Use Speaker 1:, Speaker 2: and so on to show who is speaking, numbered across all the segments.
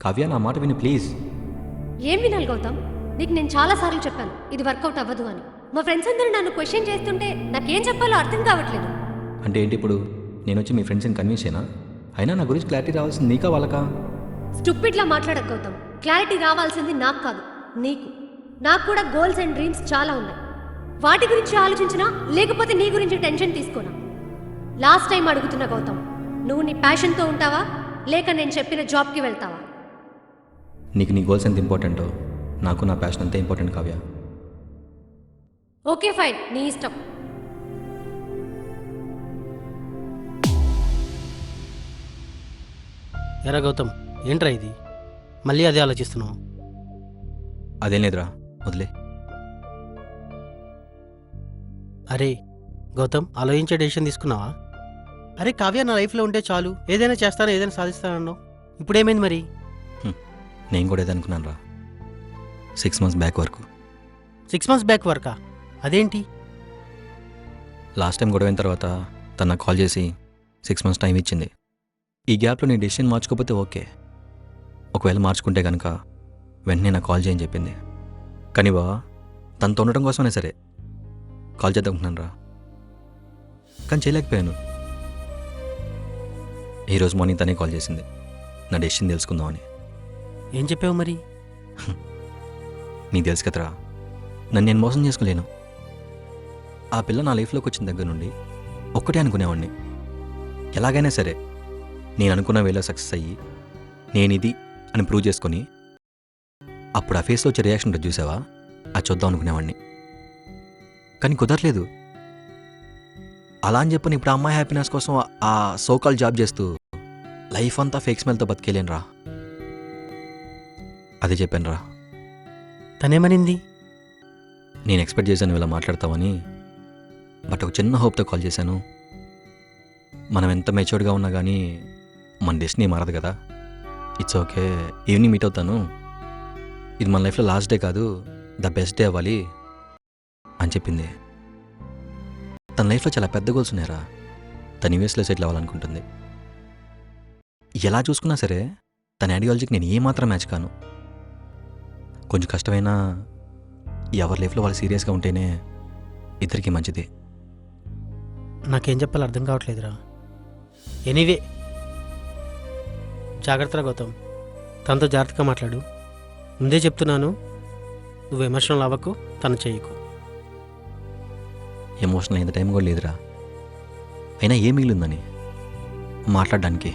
Speaker 1: కావ్య నా మాట విని ప్లీజ్.
Speaker 2: ఏం వినాలి గౌతమ్? నీకు నేను చాలాసార్లు చెప్పాను ఇది వర్కౌట్ అవ్వదు అని. మా ఫ్రెండ్స్ అందరూ నన్ను క్వశ్చన్ చేస్తుంటే నాకేం చెప్పాలో అర్థం కావట్లేదు.
Speaker 1: అంటే ఏంటి ఇప్పుడు? నేను వచ్చి మీ ఫ్రెండ్స్ని కన్విన్స్ అయినా? అయినా నా గురించి క్లారిటీ రావాల్సింది నీకా వాళ్ళకా?
Speaker 2: స్టూపిడ్లా మాట్లాడకు గౌతమ్. క్లారిటీ రావాల్సింది నాకు కాదు, నీకు. నాకు కూడా గోల్స్ అండ్ డ్రీమ్స్ చాలా ఉన్నాయి. వాటి గురించి ఆలోచించినా లేకపోతే నీ గురించి టెన్షన్ తీసుకోనా? లాస్ట్ టైం అడుగుతున్నా గౌతమ్, నువ్వు నీ ప్యాషన్తో ఉంటావా లేక నేను చెప్పిన జాబ్కి వెళ్తావా?
Speaker 1: నీకు నీ గోల్స్ ఎంత ఇంపార్టెంటో నాకు నా ప్యాషన్ అంతే ఇంపార్టెంట్ కావ్య.
Speaker 2: ఓకే ఫైన్, నీ ఇష్టం.
Speaker 3: ఎరా గౌతమ్, ఏంట్రా ఇది? మళ్ళీ అదే ఆలోచిస్తున్నావు?
Speaker 1: అదేం లేదురా, వదిలే.
Speaker 3: అరే గౌతమ్, ఆలోచించే డెసిషన్ తీసుకున్నావా? అరే కావ్య నా లైఫ్లో ఉంటే చాలు, ఏదైనా చేస్తాను ఏదైనా సాధిస్తానన్నావు. ఇప్పుడేమైంది మరి?
Speaker 1: నేను కూడా ఏదనుకున్నాను రా. 6 months బ్యాక్ వరకు.
Speaker 3: 6 months బ్యాక్ వర్కా? అదేంటి?
Speaker 1: లాస్ట్ టైం గొడవైన తర్వాత తను నాకు కాల్ చేసి 6 months టైం ఇచ్చింది. ఈ గ్యాప్లో నేను డెసిషన్ మార్చుకోకపోతే ఓకే, ఒకవేళ మార్చుకుంటే కనుక వెంటనే నాకు కాల్ చేయని చెప్పింది. కానీ బా తనతో ఉండటం కోసమే సరే కాల్ చేద్దామనుకున్నాను రా, కానీ చేయలేకపోయాను. ఈరోజు మార్నింగ్ తనే కాల్ చేసింది నా డెసిషన్ తెలుసుకుందామని.
Speaker 3: ఏం చెప్పావు మరి?
Speaker 1: నీకు తెలుసు కదరా, నన్ను నేను మోసం చేసుకోలేను. ఆ పిల్ల నా లైఫ్లోకి వచ్చిన దగ్గర నుండి ఒక్కటే అనుకునేవాడిని, ఎలాగైనా సరే నేను అనుకున్న వేలో సక్సెస్ అయ్యి నేను ఇది అని ప్రూవ్ చేసుకొని అప్పుడు ఆ ఫేస్లో వచ్చే రియాక్షన్ ఉంటుంది చూసావా, అది చూద్దాం అనుకునేవాడిని. కానీ కుదరలేదు. అలా అని చెప్పని ఇప్పుడు ఆ అమ్మాయి హ్యాపీనెస్ కోసం ఆ సోకాల్ జాబ్ చేస్తూ లైఫ్ అంతా ఫేక్ స్మెల్తో బతికేలేను రా. అదే చెప్పాను రా.
Speaker 3: తనేమనింది?
Speaker 1: నేను ఎక్స్పెక్ట్ చేశాను ఇలా మాట్లాడతామని, బట్ ఒక చిన్న హోప్తో కాల్ చేశాను. మనం ఎంత మెచ్యూర్డ్గా ఉన్నా కానీ మన డెస్టినీ మారదు కదా. ఇట్స్ ఓకే, ఈవినింగ్ మీట్ అవుతాను, ఇది మన లైఫ్లో లాస్ట్ డే కాదు ద బెస్ట్ డే అవ్వాలి అని చెప్పింది. తన లైఫ్లో చాలా పెద్ద గోల్స్ ఉన్నాయరా. తన యూఎస్లో సెటిల్ అవ్వాలనుకుంటుంది. ఎలా చూసుకున్నా సరే తన ఐడియాలజీకి నేను ఏమాత్రం మ్యాచ్ కాను. కొంచెం కష్టమైనా ఎవరి లైఫ్లో వాళ్ళు సీరియస్గా ఉంటేనే ఇద్దరికీ మంచిది.
Speaker 3: నాకేం చెప్పాలో అర్థం కావట్లేదురా. ఎనీవే, జాగ్రత్తగా గౌతమ్, తనతో జాగ్రత్తగా మాట్లాడు. ముందే చెప్తున్నాను, నువ్వు ఎమోషనల్ అవ్వకు, తను చేయకు.
Speaker 1: ఎమోషనల్ అయ్యేంత టైం కూడా లేదురా. అయినా ఏం మిగిలిందని మాట్లాడడానికి?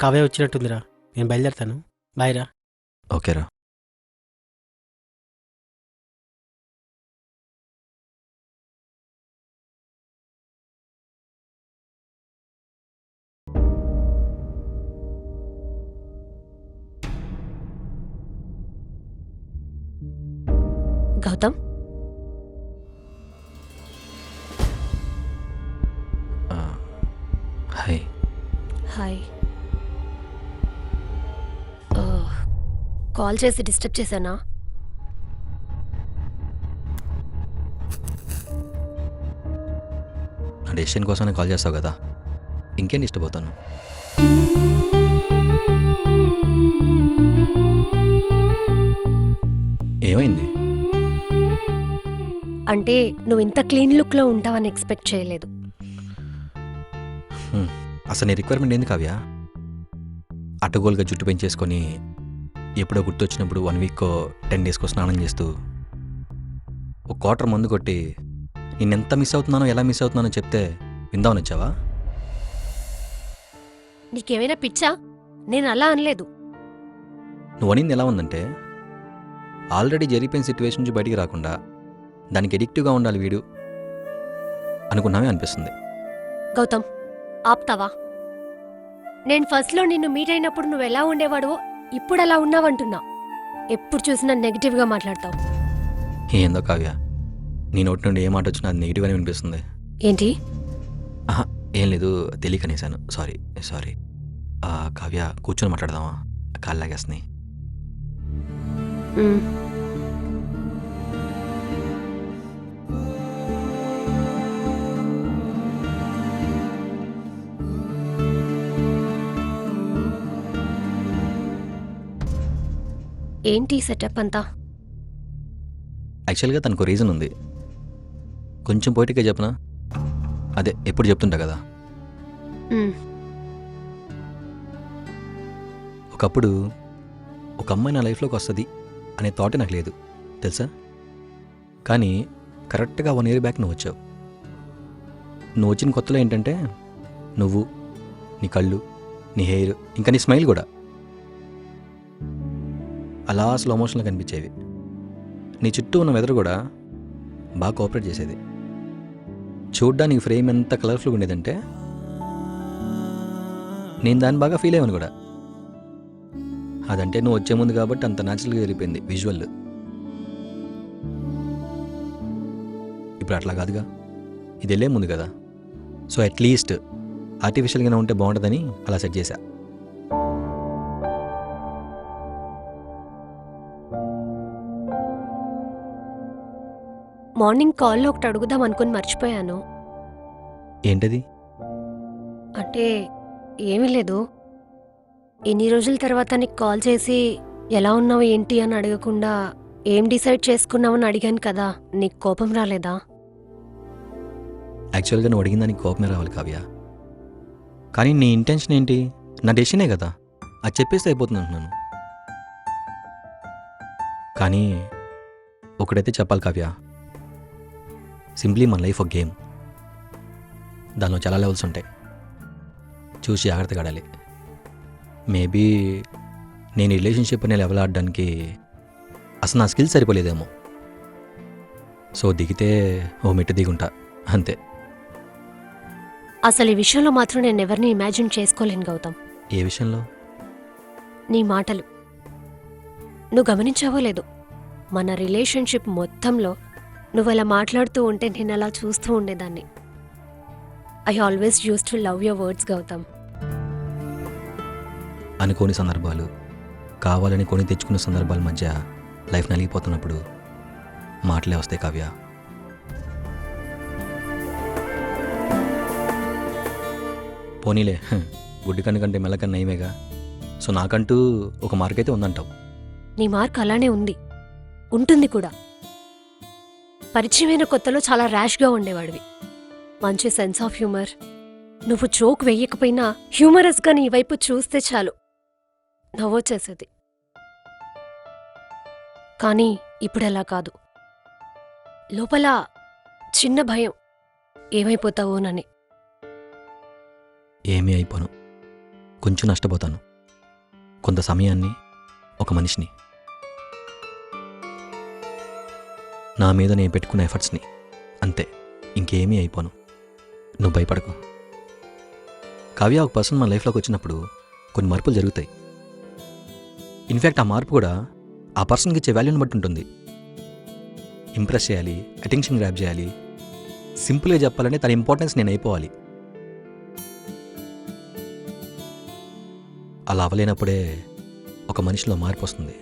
Speaker 3: కావ్య వచ్చినట్టుందిరా, నేను బయలుదేరుతాను. బాయ్ రా.
Speaker 1: ఓకేరా.
Speaker 2: గౌతమ్,
Speaker 1: హాయ్.
Speaker 2: హాయ్. కాల్ చేసి డిస్టర్బ్ చేశానా?
Speaker 1: నా డెసిషన్ కోసమే కాల్ చేస్తావు కదా, ఇంకేం ఇష్టపోతాను. ఏమైంది?
Speaker 2: అంటే నువ్వు ఇంత క్లీన్ లుక్లో ఉంటావని ఎక్స్పెక్ట్ చేయలేదు.
Speaker 1: అసలు నీ రిక్వైర్మెంట్ ఏంది కావ్య? అడ్డగోలుగా జుట్టు పెంచేసుకొని ఎప్పుడో గుర్తొచ్చినప్పుడు 1 week 10 days స్నానం చేస్తూ ఒక క్వార్టర్ మందు కొట్టి నేనెంత మిస్ అవుతున్నానో ఎలా మిస్ అవుతున్నానో చెప్తే విందామని వచ్చావా?
Speaker 2: నీకేమైనా పిచ్చా? నేను అలా అనలేదు.
Speaker 1: నువ్వు అనింది ఎలా ఉందంటే, ఆల్రెడీ జరిగిపోయిన సిచ్యువేషన్ నుంచి బయటికి రాకుండా దానికి ఎడిక్టివ్గా ఉండాలి వీడు అనుకున్నామే అనిపిస్తుంది.
Speaker 2: గౌతమ్, ఆప్తావా? నేను ఫస్ట్లో నిన్ను మీట్ అయినప్పుడు నువ్వు ఎలా ఉండేవాడువో ఇప్పుడు అలా ఉన్నావంటున్నా. ఎప్పుడు చూసినా నెగిటివ్గా మాట్లాడతావు.
Speaker 1: ఏందో కావ్య, నీ నోటి నుండి ఏ మాట వచ్చినా అది నెగిటివ్ అని వినిపిస్తుంది.
Speaker 2: ఏంటి?
Speaker 1: ఏం లేదు, తెలియకనేసాను. సారీ. కావ్య, కూర్చొని మాట్లాడదామా? కాళ్ళు లాగేస్తున్నాయి.
Speaker 2: ఏంటి సెటప్ అంతా?
Speaker 1: యాక్చువల్గా తనకు రీజన్ ఉంది. కొంచెం పోయిటికే చెప్పనా? అదే ఎప్పుడు చెప్తుంటా కదా.
Speaker 2: మ్,
Speaker 1: ఒకప్పుడు ఒక అమ్మాయి నా లైఫ్లోకి వస్తుంది అనే థాటే నాకు లేదు తెలుసా. కానీ కరెక్ట్గా 1 year బ్యాక్ నువ్వు వచ్చావు. నువ్వు వచ్చిన కొత్తలో ఏంటంటే నువ్వు, నీ కళ్ళు, నీ హెయిర్, ఇంకా నీ స్మైల్ కూడా అలా స్లో మోషన్లో కనిపించేవి. నీ చుట్టూ ఉన్న వెదర్ కూడా బాగా కోఆపరేట్ చేసేది. చూడ్డానికి ఫ్రేమ్ ఎంత కలర్ఫుల్గా ఉండేదంటే నేను దాన్ని బాగా ఫీల్ అయ్యాను కూడా. అదంటే నువ్వు వచ్చే ముందు కాబట్టి అంత న్యాచురల్గా వెళ్ళిపోయింది విజువల్. ఇప్పుడు అట్లా కాదుగా, ఇది వెళ్ళే ముందు కదా. సో అట్లీస్ట్ ఆర్టిఫిషియల్గానే ఉంటే బాగుంటుందని అలా సెట్ చేశా.
Speaker 2: మార్నింగ్ కాల్లో ఒకటి అడుగుదాం అనుకుని మర్చిపోయాను.
Speaker 1: ఏంటది?
Speaker 2: అంటే ఏమీ లేదు. ఎన్ని రోజుల తర్వాత నీకు కాల్ చేసి ఎలా ఉన్నావు ఏంటి అని అడగకుండా ఏం డిసైడ్ చేసుకున్నావని అడిగాను కదా, నీకు కోపం రాలేదా?
Speaker 1: యాక్చువల్గా నువ్వు అడిగిన దానికి కోపమే రావాలి కావ్య. కానీ నీ ఇంటెన్షన్ ఏంటి? నా డెసిషనే కదా, అది చెప్పేస్తే అయిపోతుంది అంటున్నాను. కానీ ఒకటైతే చెప్పాలి కావ్య, సింప్లీ మన లైఫ్ ఒక గేమ్. దానిలో చాలా లెవెల్స్ ఉంటాయి, చూసి జాగ్రత్తగా ఆడాలి. మేబీ నేను రిలేషన్షిప్ అనే లెవెల్ ఆడడానికి అసలు నా స్కిల్స్ సరిపోలేదేమో. సో దిగితే ఓ మెట్టు దిగుంటా అంతే.
Speaker 2: అసలు ఈ విషయంలో మాత్రం నేను ఎవరిని ఇమాజిన్ చేసుకోలేను గౌతమ్.
Speaker 1: ఏ విషయంలో?
Speaker 2: నీ మాటలు నువ్వు గమనించావో లేదు, మన రిలేషన్షిప్ మొత్తంలో నువ్వు అలా మాట్లాడుతూ ఉంటే నేను అలా చూస్తూ ఉండేదాన్ని. I always used to love your words Gautam.
Speaker 1: అనుకోని సందర్భాలు, కావాలని కొని తెచ్చుకున్న సందర్భాల మధ్య లైఫ్ నలిగిపోతున్నప్పుడు మాటలే వస్తాయి కావ్య. పోనీలే, గుడ్డి కన్ను కంటే మెల్లకన్నా నయమేగా. సో నాకంటూ ఒక మార్క్ అయితే ఉందంటావు.
Speaker 2: నీ మార్క్ అలానే ఉంది, ఉంటుంది కూడా. పరిచయమైన కొత్తలో చాలా ర్యాష్గా ఉండేవాడివి. మంచి సెన్స్ ఆఫ్ హ్యూమర్. నువ్వు జోక్ వెయ్యకపోయినా హ్యూమరస్గా నీ వైపు చూస్తే చాలు నవ్వొచ్చేసేది. కానీ ఇప్పుడలా కాదు. లోపల చిన్న భయం, ఏమైపోతావోనని.
Speaker 1: ఏమీ అయిపోను, కొంచెం నష్టపోతాను, కొంత సమయాన్ని, ఒక మనిషిని, నా మీద నేను పెట్టుకున్న ఎఫర్ట్స్ని, అంతే. ఇంకేమీ అయిపోను. నువ్వు భయపడకు కావ్య. ఒక పర్సన్ మన లైఫ్లోకి వచ్చినప్పుడు కొన్ని మార్పులు జరుగుతాయి. ఇన్ఫ్యాక్ట్ ఆ మార్పు కూడా ఆ పర్సన్కి ఇచ్చే వాల్యూని బట్టి ఉంటుంది. ఇంప్రెస్ చేయాలి, అటెన్షన్ గ్రాప్ చేయాలి. సింపుల్గా చెప్పాలంటే తన ఇంపార్టెన్స్ నేను అయిపోవాలి. అలా అవ్వలేనప్పుడే ఒక మనిషిలో మార్పు వస్తుంది.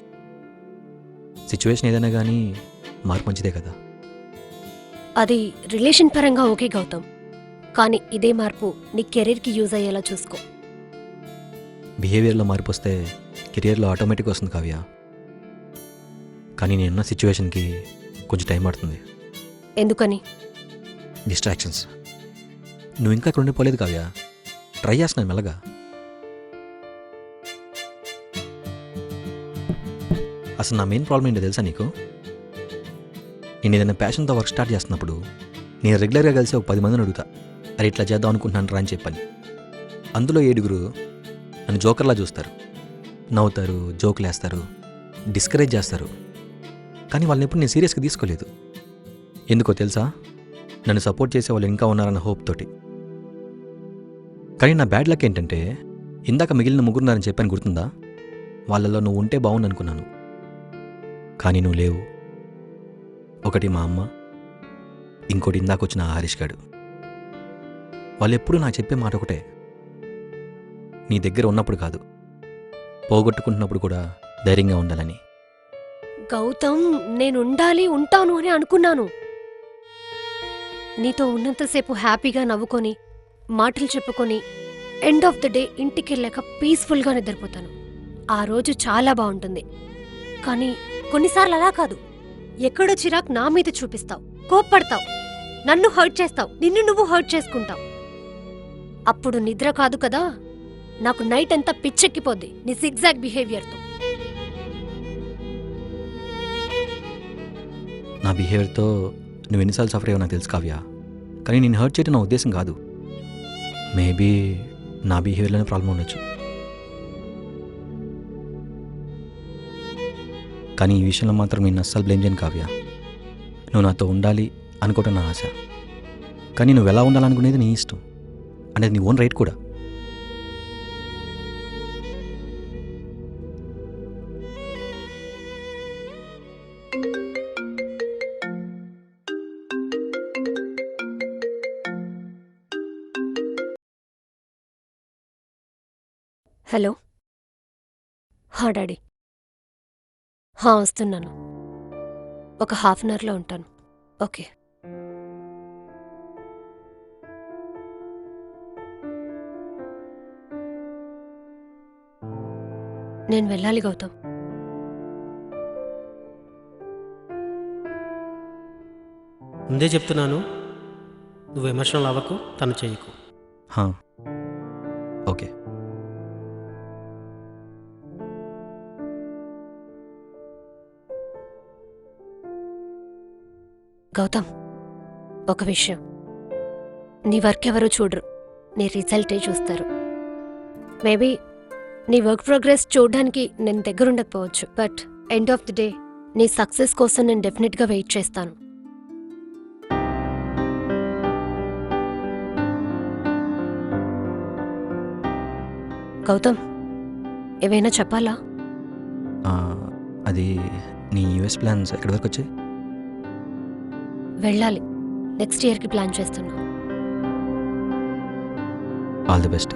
Speaker 1: సిచ్యువేషన్ ఏదైనా కానీ మార్పు మంచిదే కదా.
Speaker 2: అది రిలేషన్ పరంగా ఓకే గౌతమ్, కానీ ఇదే మార్పు నీ కెరీర్కి యూజ్ అయ్యేలా చూసుకో.
Speaker 1: బిహేవియర్లో మార్పు వస్తే కెరియర్లో ఆటోమేటిక్గా వస్తుంది కావ్య. కానీ నేనున్న సిచ్యువేషన్కి కొంచెం టైం పడుతుంది.
Speaker 2: ఎందుకని?
Speaker 1: డిస్ట్రాక్షన్స్. నువ్వు ఇంకా ఇక్కడ ఉండిపోలేదు కావ్య, ట్రై చేస్తున్నాను మెల్లగా. అసలు నా మెయిన్ ప్రాబ్లం ఏంటో తెలుసా నీకు? నేను ఏదైనా ప్యాషన్తో వర్క్ స్టార్ట్ చేస్తున్నప్పుడు నేను రెగ్యులర్గా కలిసి ఒక 10 మందిని అడుగుతా, అరే ఇట్లా చేద్దాం అనుకుంటున్నాను రా అని చెప్పని. అందులో 7 నన్ను జోకర్లా చూస్తారు, నవ్వుతారు, జోకులు వేస్తారు, డిస్కరేజ్ చేస్తారు. కానీ వాళ్ళని ఎప్పుడు నేను సీరియస్గా తీసుకోలేదు. ఎందుకో తెలుసా? నన్ను సపోర్ట్ చేసే వాళ్ళు ఇంకా ఉన్నారన్న హోప్ తోటి. కానీ నా బ్యాడ్ లక్ ఏంటంటే ఇందాక మిగిలిన 3 ఉన్నారని చెప్పాను, గుర్తుందా? వాళ్ళలో నువ్వు ఉంటే బాగుంది అనుకున్నాను, కానీ నువ్వు లేవు. ఒకటి మా అమ్మ, ఇంకోటి ఇందాక వచ్చిన హరీష్ గాడు. వాళ్ళు ఎప్పుడూ నాకు చెప్పే మాట ఒకటే, నీ దగ్గర ఉన్నప్పుడు కాదు, పోగొట్టుకుంటున్నప్పుడు కూడా ధైర్యంగా ఉండాలని.
Speaker 2: గౌతమ్, నేను ఉండాలి, ఉంటాను అని అనుకున్నాను. నీతో ఉన్నంతసేపు హ్యాపీగా నవ్వుకొని మాటలు చెప్పుకొని ఎండ్ ఆఫ్ ద డే ఇంటికి వెళ్ళాక పీస్ఫుల్గా నిద్రపోతాను. ఆ రోజు చాలా బాగుంటుంది. కానీ కొన్నిసార్లు అలా కాదు. ఎక్కడో చిరాకు నా మీద చూపిస్తావు, కోప్పడతావు, నన్ను హర్ట్ చేస్తావు, నిన్ను నువ్వు హర్ట్ చేసుకుంటావు. అప్పుడు నిద్ర కాదు కదా, నాకు నైట్ అంతా పిచ్చెక్కిపోద్ది నీ సిగ్జాగ్ బిహేవియర్తో.
Speaker 1: నా బిహేవియర్తో నువ్వు ఎన్నిసార్లు సఫర్ అయ్యావో నాకు తెలుసు కావ్య. కానీ నేను హర్ట్ చేయడం నా ఉద్దేశం కాదు. మేబీ నా బిహేవియర్లోనే ప్రాబ్లం ఉండొచ్చు. కానీ ఈ విషయంలో మాత్రం నేను అస్సలు బ్లేమ్ చేయను కావ్య. నువ్వు నాతో ఉండాలి అనుకోవటం నా ఆశ. కానీ నువ్వు ఎలా ఉండాలనుకునేది నీ ఇష్టం, అనేది నీ ఓన్ రైట్ కూడా.
Speaker 2: హలో. డాడీ. వస్తున్నాను. ఒక హాఫ్ అన్ అవర్లో ఉంటాను. ఓకే. నేను వెళ్ళాలి గౌతమ్.
Speaker 3: ముందే చెప్తున్నాను, నువ్వు ఎమోషనల్ అవ్వకు, తను చేయకు.
Speaker 1: హా, ఓకే.
Speaker 2: గౌతమ్, ఒక విషయం. నీ వర్క్ ఎవరో చూడరు, నీ రిజల్టే చూస్తారు. మేబీ నీ వర్క్ ప్రోగ్రెస్ చూడడానికి నేను దగ్గరుండకపోవచ్చు, but end of the day నీ సక్సెస్ కోసం నేను డెఫినెట్గా వెయిట్ చేస్తాను. గౌతమ్, ఏవైనా చెప్పాలా?
Speaker 1: అది నీ యూఎస్ ప్లాన్స్ ఎక్కడి వరకు వచ్చాయి?
Speaker 2: వెళ్ళాలి. నెక్స్ట్ ఇయర్కి ప్లాన్ చేస్తున్నా.
Speaker 1: All the best.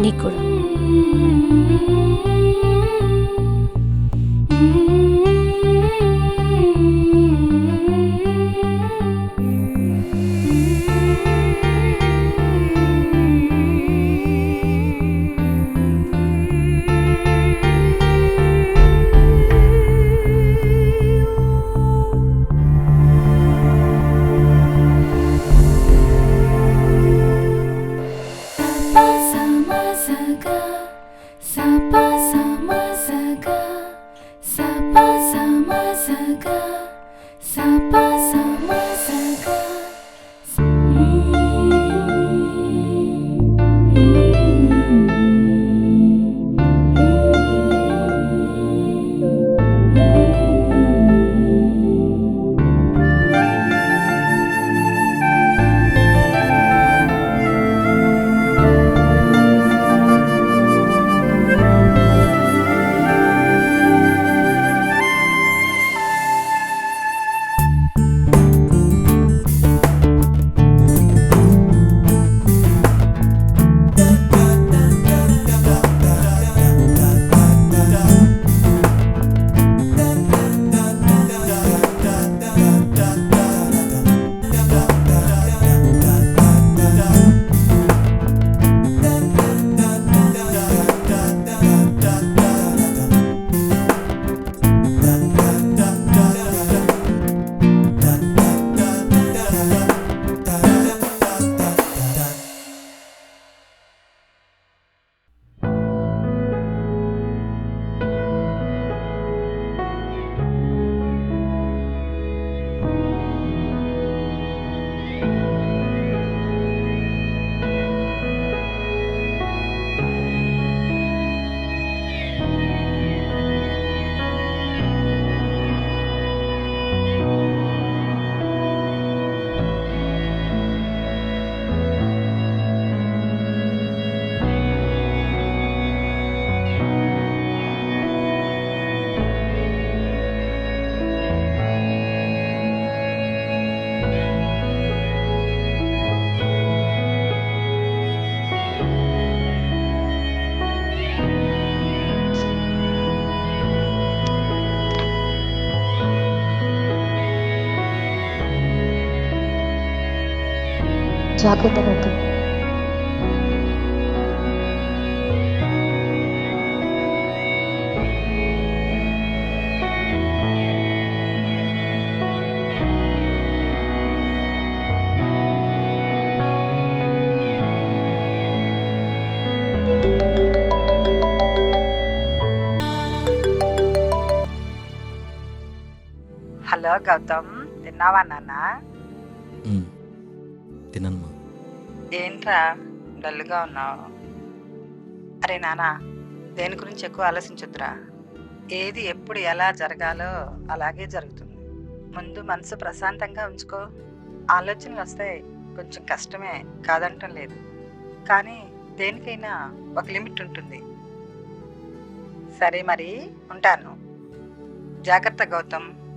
Speaker 2: నీకు కూడా.
Speaker 4: జాగ్రత్తగా ఉంటుంది. హలో గౌతమ్, తిన్నావా నాన్న?
Speaker 1: మ్, తిన్నానమ్మా.
Speaker 4: ఏంట్రా డల్గా ఉన్నావు? అరే నాన్న, దేని గురించి ఎక్కువ ఆలోచించొద్దురా. ఏది ఎప్పుడు ఎలా జరగాలో అలాగే జరుగుతుంది. ముందు మనసు ప్రశాంతంగా ఉంచుకో. ఆలోచనలు వస్తాయి, కొంచెం కష్టమే, కాదంటం లేదు. కానీ దేనికైనా ఒక లిమిట్ ఉంటుంది. సరే మరి, ఉంటాను. జాగ్రత్త గౌతమ్.